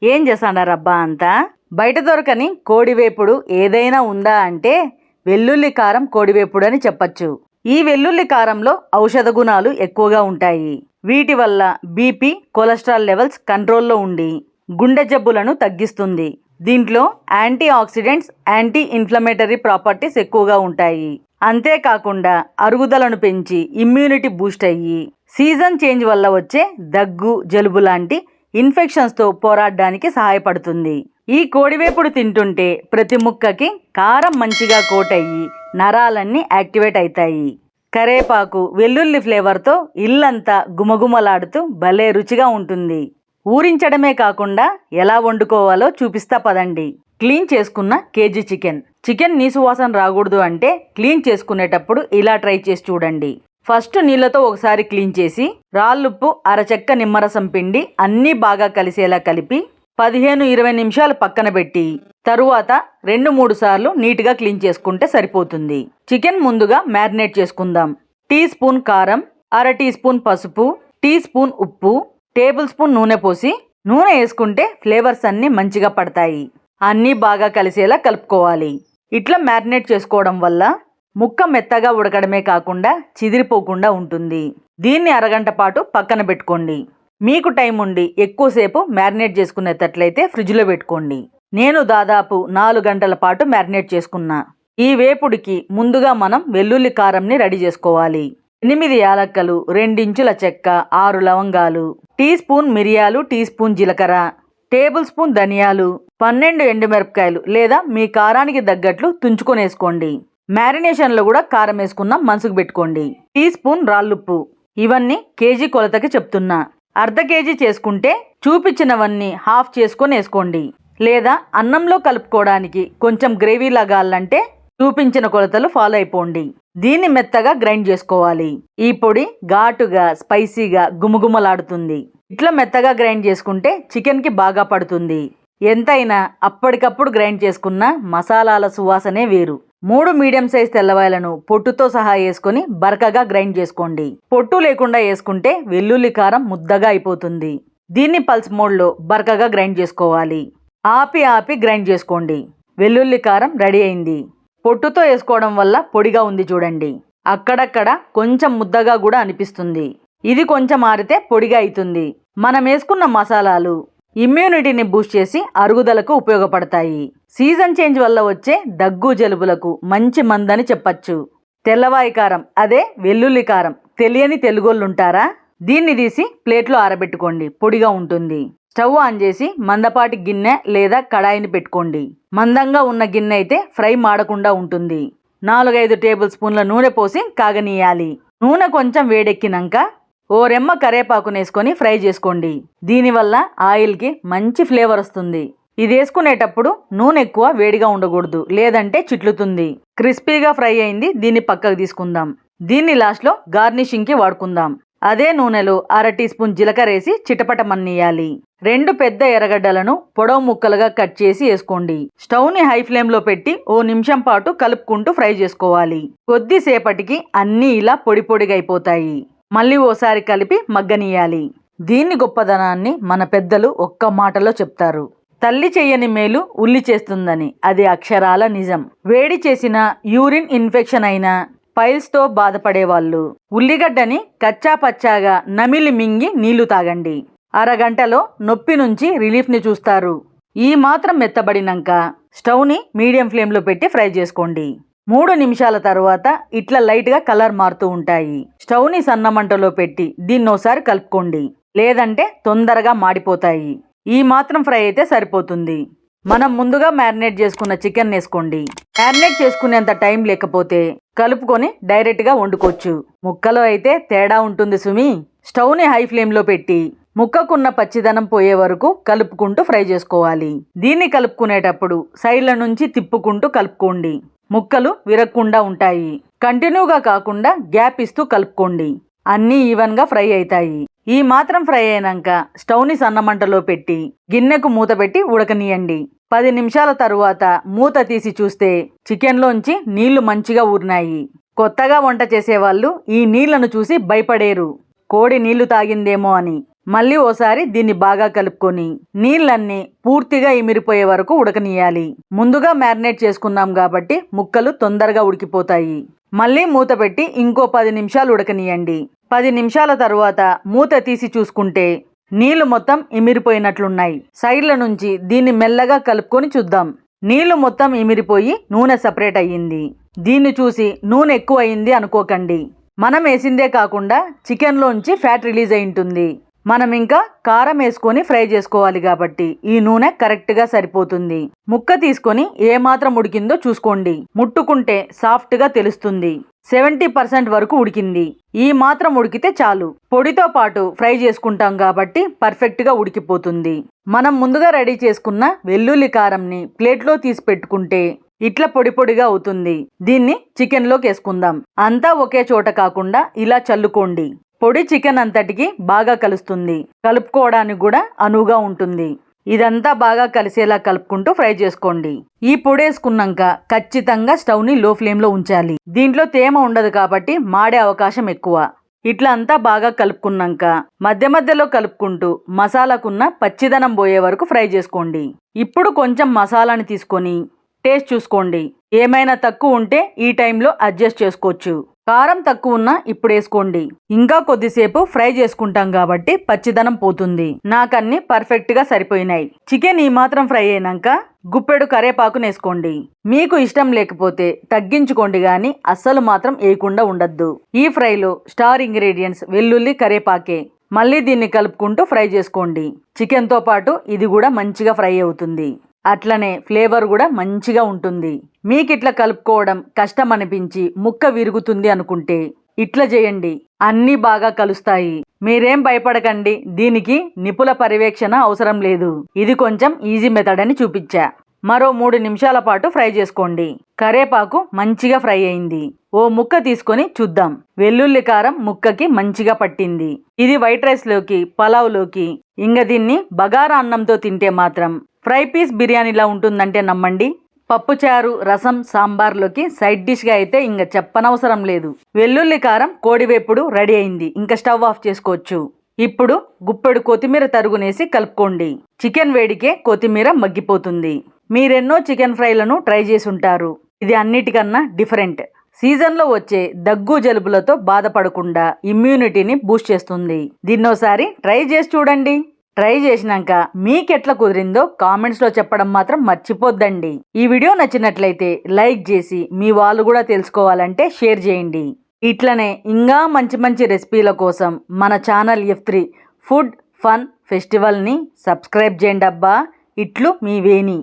ఏం చేస్తాడారబ్బా అంతా? బయట దొరకని కోడివేపుడు ఏదైనా ఉందా అంటే వెల్లుల్లి కారం కోడివేపుడు అని చెప్పచ్చు. ఈ వెల్లుల్లి కారంలో ఔషధ గుణాలు ఎక్కువగా ఉంటాయి. వీటి వల్ల బీపీ, కొలెస్ట్రాల్ లెవెల్స్ కంట్రోల్లో ఉండి గుండె జబ్బులను తగ్గిస్తుంది. దీంట్లో antioxidants, anti inflammatory properties ఎక్కువగా ఉంటాయి. అంతేకాకుండా అరుగుదలను పెంచి ఇమ్యూనిటీ బూస్ట్ అయ్యి సీజన్ చేంజ్ వల్ల వచ్చే దగ్గు, జలుబు లాంటి ఇన్ఫెక్షన్స్తో పోరాడడానికి సహాయపడుతుంది. ఈ కోడివేపుడు తింటుంటే ప్రతి ముక్కకి కారం మంచిగా కోట్ అయ్యి నరాలన్నీ యాక్టివేట్ అవుతాయి. కరేపాకు, వెల్లుల్లి ఫ్లేవర్తో ఇల్లంతా గుమగుమలాడుతూ భలే రుచిగా ఉంటుంది. ఊరించడమే కాకుండా ఎలా వండుకోవాలో చూపిస్తా పదండి. క్లీన్ చేసుకున్న కేజీ చికెన్ నీసు వాసన రాకూడదు అంటే క్లీన్ చేసుకునేటప్పుడు ఇలా ట్రై చేసి చూడండి. ఫస్ట్ నీళ్ళతో ఒకసారి క్లీన్ చేసి రాళ్ళుప్పు, అరచెక్క నిమ్మరసం పిండి అన్నీ బాగా కలిసేలా కలిపి 15-20 నిమిషాలు పక్కన పెట్టి తరువాత 2-3 సార్లు నీట్గా క్లీన్ చేసుకుంటే సరిపోతుంది. చికెన్ ముందుగా మ్యారినేట్ చేసుకుందాం. టీ స్పూన్ కారం, అర టీ స్పూన్ పసుపు, టీ స్పూన్ ఉప్పు, టేబుల్ స్పూన్ నూనె పోసి నూనె వేసుకుంటే ఫ్లేవర్స్ అన్నీ మంచిగా పడతాయి. అన్నీ బాగా కలిసేలా కలుపుకోవాలి. ఇట్లా మ్యారినేట్ చేసుకోవడం వల్ల ముక్క మెత్తగా ఉడకడమే కాకుండా చిదిరిపోకుండా ఉంటుంది. దీన్ని అరగంట పాటు పక్కన పెట్టుకోండి. మీకు టైం ఉండి ఎక్కువసేపు మ్యారినేట్ చేసుకునేటట్లయితే ఫ్రిడ్జ్లో పెట్టుకోండి. నేను దాదాపు 4 గంటల పాటు మ్యారినేట్ చేసుకున్నా. ఈ వేపుడికి ముందుగా మనం వెల్లుల్లి కారంని రెడీ చేసుకోవాలి. 8 యాలక్కలు, 2 ఇంచుల చెక్క, 6 లవంగాలు, టీ స్పూన్ మిరియాలు, టీ స్పూన్ జీలకర్ర, టేబుల్ స్పూన్ ధనియాలు, 12 ఎండుమిరపకాయలు లేదా మీ కారానికి తగ్గట్లు తుంచుకొని వేసుకోండి. మ్యారినేషన్లో కూడా కారం వేసుకున్న మనసుకు పెట్టుకోండి. టీ స్పూన్ రాళ్ళుప్పు. ఇవన్నీ కేజీ కొలతకి చెప్తున్నా. అర్ధ కేజీ చేసుకుంటే చూపించినవన్నీ హాఫ్ చేసుకొని వేసుకోండి. లేదా అన్నంలో కలుపుకోవడానికి కొంచెం గ్రేవీ లాగాలంటే చూపించిన కొలతలు ఫాలో అయిపోండి. దీన్ని మెత్తగా గ్రైండ్ చేసుకోవాలి. ఈ పొడి ఘాటుగా, స్పైసీగా గుమగుమలాడుతుంది. ఇట్లా మెత్తగా గ్రైండ్ చేసుకుంటే చికెన్కి బాగా పడుతుంది. ఎంతైనా అప్పటికప్పుడు గ్రైండ్ చేసుకున్న మసాలాల సువాసనే వేరు. 3 మీడియం సైజ్ తెల్లవాయలను పొట్టుతో సహా వేసుకొని బరకగా గ్రైండ్ చేసుకోండి. పొట్టు లేకుండా వేసుకుంటే వెల్లుల్లి కారం ముద్దగా అయిపోతుంది. దీన్ని పల్స్ మోడ్లో బరకగా గ్రైండ్ చేసుకోవాలి. ఆపి గ్రైండ్ చేసుకోండి. వెల్లుల్లి కారం రెడీ అయింది. పొట్టుతో వేసుకోవడం వల్ల పొడిగా ఉంది చూడండి. అక్కడక్కడ కొంచెం ముద్దగా కూడా అనిపిస్తుంది. ఇది కొంచెం ఆరితే పొడిగా అవుతుంది. మనం వేసుకున్న మసాలాలు ఇమ్యూనిటీని బూస్ట్ చేసి అరుగుదలకు ఉపయోగపడతాయి. సీజన్ చేంజ్ వల్ల వచ్చే దగ్గు, జలుబులకు మంచి మందని చెప్పచ్చు. తెల్లవాయి కారం, అదే వెల్లుల్లి కారం తెలియని తెలుగోళ్ళుంటారా? దీన్ని తీసి ప్లేట్లో ఆరబెట్టుకోండి. పొడిగా ఉంటుంది. స్టవ్ ఆన్ చేసి మందపాటి గిన్నె లేదా కడాయిని పెట్టుకోండి. మందంగా ఉన్న గిన్నె అయితే ఫ్రై మాడకుండా ఉంటుంది. 4-5 టేబుల్ స్పూన్ల నూనె పోసి కాగనీయాలి. నూనె కొంచెం వేడెక్కినాక ఓ రెమ్మ కరేపాకుని వేసుకొని ఫ్రై చేసుకోండి. దీనివల్ల ఆయిల్కి మంచి ఫ్లేవర్ వస్తుంది. ఇది వేసుకునేటప్పుడు నూనె ఎక్కువ వేడిగా ఉండకూడదు, లేదంటే చిట్లుతుంది. క్రిస్పీగా ఫ్రై అయింది. దీన్ని పక్కకు తీసుకుందాం. దీన్ని లాస్ట్లో గార్నిషింగ్కి వాడుకుందాం. అదే నూనెలో అర టీ స్పూన్ జీలకర్ర వేసి చిటపటమన్నీయాలి. 2 పెద్ద ఎర్రగడ్డలను పొడవు ముక్కలుగా కట్ చేసి వేసుకోండి. స్టవ్ని హై ఫ్లేమ్లో పెట్టి ఓ నిమిషం పాటు కలుపుకుంటూ ఫ్రై చేసుకోవాలి. కొద్దిసేపటికి అన్నీ ఇలా పొడి పొడిగా అయిపోతాయి. మళ్ళీ ఓసారి కలిపి మగ్గనీయాలి. దీన్ని గొప్పదనాన్ని మన పెద్దలు ఒక్క మాటలో చెప్తారు. తల్లి చెయ్యని మేలు ఉల్లి చేస్తుందని. అది అక్షరాల నిజం. వేడి చేసిన యూరిన్ ఇన్ఫెక్షన్ అయినా, పైల్స్తో బాధపడేవాళ్ళు ఉల్లిగడ్డని కచ్చా పచ్చాగా నమిలి మింగి నీళ్లు తాగండి. అరగంటలో నొప్పి నుంచి రిలీఫ్ని చూస్తారు. ఈ మాత్రం మెత్తబడినాక స్టవ్ని మీడియం ఫ్లేమ్లో పెట్టి ఫ్రై చేసుకోండి. 3 నిమిషాల తర్వాత ఇట్లా లైట్గా కలర్ మారుతూ ఉంటాయి. స్టవ్ని సన్నమంటలో పెట్టి దీన్నోసారి కలుపుకోండి, లేదంటే తొందరగా మాడిపోతాయి. ఈ మాత్రం ఫ్రై అయితే సరిపోతుంది. మనం ముందుగా మ్యారినేట్ చేసుకున్న చికెన్ వేసుకోండి. మ్యారినేట్ చేసుకునేంత టైం లేకపోతే కలుపుకొని డైరెక్ట్గా వండుకోవచ్చు. ముక్కలో అయితే తేడా ఉంటుంది సుమి. స్టవ్ని హై ఫ్లేమ్లో పెట్టి ముక్కకున్న పచ్చిదనం పోయే వరకు కలుపుకుంటూ ఫ్రై చేసుకోవాలి. దీన్ని కలుపుకునేటప్పుడు సైడ్ల నుంచి తిప్పుకుంటూ కలుపుకోండి. ముక్కలు విరగకుండా ఉంటాయి. కంటిన్యూగా కాకుండా గ్యాప్ ఇస్తూ కలుపుకోండి. అన్నీ ఈవెన్గా ఫ్రై అవుతాయి. ఈ మాత్రం ఫ్రై అయినాక స్టవ్ని సన్నమంటలో పెట్టి గిన్నెకు మూత పెట్టి ఉడకనీయండి. 10 నిమిషాల తరువాత మూత తీసి చూస్తే చికెన్లోంచి నీళ్లు మంచిగా ఊరినాయి. కొత్తగా వంట చేసేవాళ్ళు ఈ నీళ్లను చూసి భయపడేరు, కోడి నీళ్లు తాగిందేమో అని. మళ్ళీ ఓసారి దీన్ని బాగా కలుపుకొని నీళ్ళన్నీ పూర్తిగా ఇమిరిపోయే వరకు ఉడకనీయాలి. ముందుగా మ్యారినేట్ చేసుకున్నాం కాబట్టి ముక్కలు తొందరగా ఉడికిపోతాయి. మళ్ళీ మూత పెట్టి ఇంకో 10 నిమిషాలు ఉడకనీయండి. 10 నిమిషాల తరువాత మూత తీసి చూసుకుంటే నీళ్లు మొత్తం ఇమిరిపోయినట్లున్నాయి. సైడ్ల నుంచి దీన్ని మెల్లగా కలుపుకొని చూద్దాం. నీళ్లు మొత్తం ఇమిరిపోయి నూనె సపరేట్ అయ్యింది. దీన్ని చూసి నూనె ఎక్కువ అయింది అనుకోకండి. మనం వేసిందే కాకుండా చికెన్లోంచి ఫ్యాట్ రిలీజ్ అయి ఉంటుంది. మనం ఇంకా కారం వేసుకొని ఫ్రై చేసుకోవాలి కాబట్టి ఈ నూనె కరెక్ట్గా సరిపోతుంది. ముక్క తీసుకొని ఏమాత్రం ఉడికిందో చూసుకోండి. ముట్టుకుంటే సాఫ్ట్గా తెలుస్తుంది. 70% వరకు ఉడికింది. ఈ మాత్రం ఉడికితే చాలు. పొడితో పాటు ఫ్రై చేసుకుంటాం కాబట్టి పర్ఫెక్ట్గా ఉడికిపోతుంది. మనం ముందుగా రెడీ చేసుకున్న వెల్లుల్లి కారంని ప్లేట్లో తీసి పెట్టుకుంటే ఇట్లా పొడి పొడిగా అవుతుంది. దీన్ని చికెన్లోకి వేసుకుందాం. అంతా ఒకే చోట కాకుండా ఇలా చల్లుకోండి. పొడి చికెన్ అంతటికి బాగా కలుస్తుంది. కలుపుకోవడానికి కూడా అనువుగా ఉంటుంది. ఇదంతా బాగా కలిసేలా కలుపుకుంటూ ఫ్రై చేసుకోండి. ఈ పొడి వేసుకున్నాక ఖచ్చితంగా స్టవ్ని లో ఫ్లేమ్లో ఉంచాలి. దీంట్లో తేమ ఉండదు కాబట్టి మాడే అవకాశం ఎక్కువ. ఇట్లా అంతా బాగా కలుపుకున్నాక మధ్య మధ్యలో కలుపుకుంటూ మసాలాకున్న పచ్చిదనం పోయే వరకు ఫ్రై చేసుకోండి. ఇప్పుడు కొంచెం మసాలాని తీసుకొని టేస్ట్ చూసుకోండి. ఏమైనా తక్కువ ఉంటే ఈ టైంలో అడ్జస్ట్ చేసుకోవచ్చు. కారం తక్కువ ఉన్నా ఇప్పుడు వేసుకోండి. ఇంకా కొద్దిసేపు ఫ్రై చేసుకుంటాం కాబట్టి పచ్చిదనం పోతుంది. నాకన్నీ పర్ఫెక్ట్గా సరిపోయినాయి. చికెన్ ఈ మాత్రం ఫ్రై అయినాక గుప్పెడు కరేపాకును వేసుకోండి. మీకు ఇష్టం లేకపోతే తగ్గించుకోండి కానీ అస్సలు మాత్రం వేయకుండా ఉండద్దు. ఈ ఫ్రైలో స్టార్ ఇంగ్రీడియంట్స్ వెల్లుల్లి కరేపాకే. మళ్ళీ దీన్ని కలుపుకుంటూ ఫ్రై చేసుకోండి. చికెన్తో పాటు ఇది కూడా మంచిగా ఫ్రై అవుతుంది. అట్లనే ఫ్లేవర్ కూడా మంచిగా ఉంటుంది. మీకు ఇట్లా కలుపుకోవడం కష్టం అనిపించి ముక్క విరుగుతుంది అనుకుంటే ఇట్లా చేయండి. అన్నీ బాగా కలుస్తాయి. మీరేం భయపడకండి. దీనికి నిపుణ పర్యవేక్షణ అవసరం లేదు. ఇది కొంచెం ఈజీ మెథడ్ అని చూపించా. మరో 3 నిమిషాల పాటు ఫ్రై చేసుకోండి. కరేపాకు మంచిగా ఫ్రై అయింది. ఓ ముక్క తీసుకొని చూద్దాం. వెల్లుల్లి కారం ముక్కకి మంచిగా పట్టింది. ఇది వైట్ రైస్లోకి, పలావ్లోకి, ఇంకా దీన్ని బగారా అన్నంతో తింటే మాత్రం ఫ్రై పీస్ బిర్యానీలా ఉంటుందంటే నమ్మండి. పప్పుచారు, రసం, సాంబార్లోకి సైడ్ డిష్గా అయితే ఇంకా చెప్పనవసరం లేదు. వెల్లుల్లి కారం కోడివేపుడు రెడీ అయింది. ఇంకా స్టవ్ ఆఫ్ చేసుకోవచ్చు. ఇప్పుడు గుప్పెడు కొత్తిమీర తరుగునేసి కలుపుకోండి. చికెన్ వేడికే కొత్తిమీర మగ్గిపోతుంది. మీరెన్నో చికెన్ ఫ్రైలను ట్రై చేసి ఉంటారు. ఇది అన్నిటికన్నా డిఫరెంట్. సీజన్లో వచ్చే దగ్గు జలుబులతో బాధపడకుండా ఇమ్యూనిటీని బూస్ట్ చేస్తుంది. దీన్నోసారి ట్రై చేసి చూడండి. ట్రై చేసినాక మీకెట్లా కుదిరిందో కామెంట్స్లో చెప్పడం మాత్రం మర్చిపోద్దండి. ఈ వీడియో నచ్చినట్లయితే లైక్ చేసి మీ వాళ్ళు కూడా తెలుసుకోవాలంటే షేర్ చేయండి. ఇట్లనే ఇంకా మంచి మంచి రెసిపీల కోసం మన ఛానల్ F3 ఫుడ్ ఫన్ ఫెస్టివల్ని సబ్స్క్రైబ్ చేయండి అబ్బా. ఇట్లు మీ వేణి.